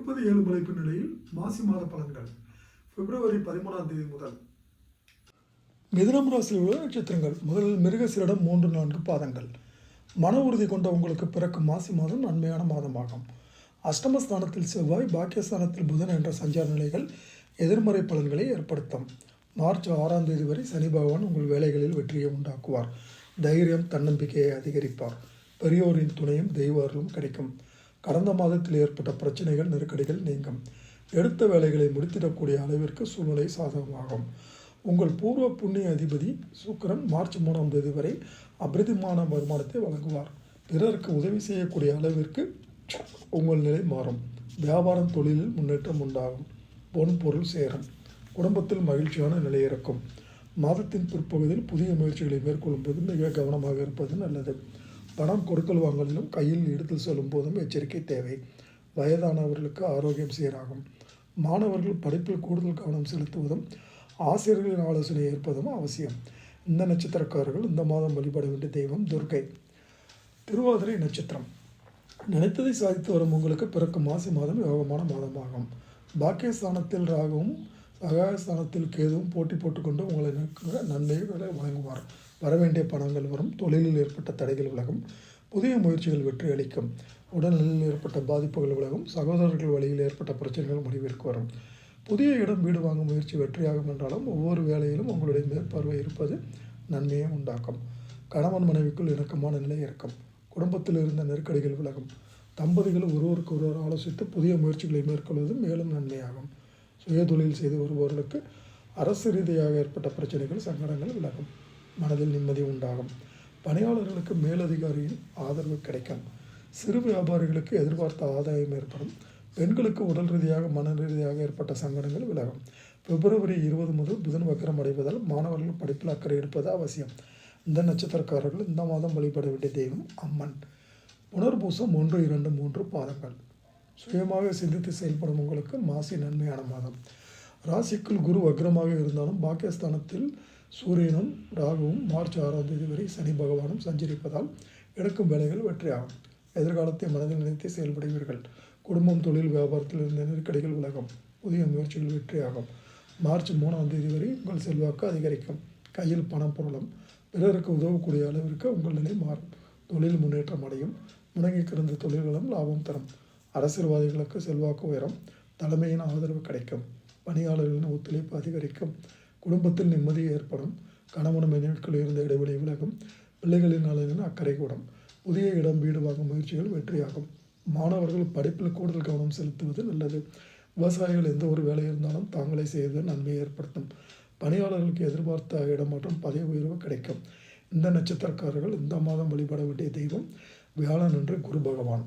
30/7 மலைப்பு நிலையில் மாசி மாத பலன்கள் பிப்ரவரி 13 முதல். மிதுனம் ராசியில் உள்ள நட்சத்திரங்கள். முதலில் மிருகசீரிடம் 3-4 பாதங்கள். மன உறுதி கொண்ட உங்களுக்கு பிறக்கும் மாசி மாதம் நன்மையான மாதமாகும். அஷ்டமஸ்தானத்தில் செவ்வாய், பாக்கியஸ்தானத்தில் புதன் என்ற சஞ்சார நிலைகள் எதிர்மறை பலன்களை ஏற்படுத்தும். மார்ச் 6 வரை சனி பகவான் உங்கள் வேலைகளில் வெற்றியை உண்டாக்குவார். தைரியம், தன்னம்பிக்கையை அதிகரிப்பார். பெரியோரின் துணையும் தெய்வ அருளும் கிடைக்கும். கடந்த மாதத்தில் ஏற்பட்ட பிரச்சனைகள், நெருக்கடிகள் நீங்கும். எடுத்த வேலைகளை முடித்திடக்கூடிய அளவிற்கு சூழ்நிலை சாதகமாகும். உங்கள் பூர்வ புண்ணிய அதிபதி சுக்கிரன் மார்ச் 3 வரை அபிரிதமான வருமானத்தை வழங்குவார். பிறருக்கு உதவி செய்யக்கூடிய அளவிற்கு உங்கள் நிலை மாறும். வியாபாரம், தொழிலில் முன்னேற்றம் உண்டாகும். பொன் பொருள் சேரும். குடும்பத்தில் மகிழ்ச்சியான நிலை இருக்கும். மாதத்தின் பிற்பகுதியில் புதிய முயற்சிகளை மேற்கொள்ளும் போது மிக கவனமாக இருப்பது நல்லது. பணம் கொடுக்கல் வாங்கலிலும் கையில் எடுத்து செல்லும் போதும் எச்சரிக்கை தேவை. வயதானவர்களுக்கு ஆரோக்கியம் சீராகும். மாணவர்கள் படிப்பில் கூடுதல் கவனம் செலுத்துவதும் ஆசிரியர்களின் ஆலோசனை ஏற்பதும் அவசியம். இந்த நட்சத்திரக்காரர்கள் இந்த மாதம் வழிபட வேண்டிய தெய்வம் துர்க்கை. திருவாதிரை நட்சத்திரம். நினைத்ததை சாதித்து வரும் உங்களுக்கு பிறக்கும் மாசி மாதம் யோகமான மாதமாகும். பாக்கியஸ்தானத்தில் ராகுவும் சகாயஸ்தானத்தில் கேதுவும் போட்டி போட்டுக்கொண்டு உங்களை நன்மைகளை வழங்குவார். வரவேண்டிய பணங்கள் வரும். தொழிலில் ஏற்பட்ட தடைகள் விலகும். புதிய முயற்சிகள் வெற்றி அளிக்கும். உடல்நிலையில் ஏற்பட்ட பாதிப்புகள் விலகும். சகோதரர்கள் வழியில் ஏற்பட்ட பிரச்சனைகள் முடிவிற்கு வரும். புதிய இடம், வீடு வாங்கும் முயற்சி வெற்றியாகும் என்றாலும் ஒவ்வொரு வேலையிலும் உங்களுடைய மேற்பார்வை இருப்பது நன்மையை உண்டாக்கும். கணவன் மனைவிக்குள் இணக்கமான நிலை இருக்கும். குடும்பத்தில் இருந்த நெருக்கடிகள் விலகும். தம்பதிகள் ஒருவருக்கு ஒருவர் ஆலோசித்து புதிய முயற்சிகளை மேற்கொள்வது மேலும் நன்மையாகும். சுய தொழில் செய்து வருபவர்களுக்கு அரசு ரீதியாக ஏற்பட்ட பிரச்சனைகள், சங்கடங்கள் விலகும். மனதில் நிம்மதி உண்டாகும். பணியாளர்களுக்கு மேலதிகாரியின் ஆதரவு கிடைக்கும். சிறு வியாபாரிகளுக்கு எதிர்பார்த்த ஆதாயம் ஏற்படும். பெண்களுக்கு உடல் ரீதியாக, மன ரீதியாக ஏற்பட்ட சங்கடங்கள் விலகும். பிப்ரவரி 20 முதல் புதன் வக்கரம் அடைவதால் மாணவர்கள் படிப்பில் அக்கறை எடுப்பது அவசியம். இந்த நட்சத்திரக்காரர்கள் இந்த மாதம் வழிபட வேண்டிய தெய்வம் அம்மன். புனர்பூசம் 1, 2, 3 பாதங்கள். சுயமாக சிந்தித்து செயல்படும் உங்களுக்கு மாசி நன்மையான மாதம். ராசிக்குள் குரு வக்ரமாக இருந்தாலும் பாக்கியஸ்தானத்தில் சூரியனும் ராகுவும் மார்ச் 6 வரை சனி பகவானும் சஞ்சரிப்பதால் எடுக்கும் வேலைகள் வெற்றியாகும். எதிர்காலத்தை மனதில் நினைத்து செயல்படுவீர்கள். குடும்பம், தொழில், வியாபாரத்தில் இருந்த நெருக்கடிகள் விலகும். புதிய முயற்சிகள் வெற்றியாகும். மார்ச் 3 வரை உங்கள் செல்வாக்கு அதிகரிக்கும். கையில் பணம் புரளும். பிறருக்கு உதவக்கூடிய அளவிற்கு உங்கள் நிலை மாறும். தொழில் முன்னேற்றம் அடையும். முடங்கி கிடந்த தொழில்களும் லாபம் தரும். அரசியல்வாதிகளுக்கு செல்வாக்கு உயரும். தலைமையின் ஆதரவு கிடைக்கும். பணியாளர்களின் ஒத்துழைப்பு அதிகரிக்கும். குடும்பத்தில் நிம்மதி ஏற்படும். கணவன் மனைவிக்குள் இருந்த இடைவெளி விலகும். பிள்ளைகளின் நலனில் அக்கறை கூடும். புதிய இடம், வீடு வாங்கும் முயற்சிகள் வெற்றியாகும். மாணவர்கள் படிப்பில் கூடுதல் கவனம் செலுத்துவது நல்லது. விவசாயிகள் எந்த ஒரு வேலை இருந்தாலும் தாங்களே செய்வது நன்மையை ஏற்படுத்தும். பணியாளர்களுக்கு எதிர்பார்த்த இடமாற்றம், பதவி உயர்வு கிடைக்கும். இந்த நட்சத்திரக்காரர்கள் இந்த மாதம் வழிபட வேண்டிய தெய்வம் வியாழன் என்று குரு பகவான்.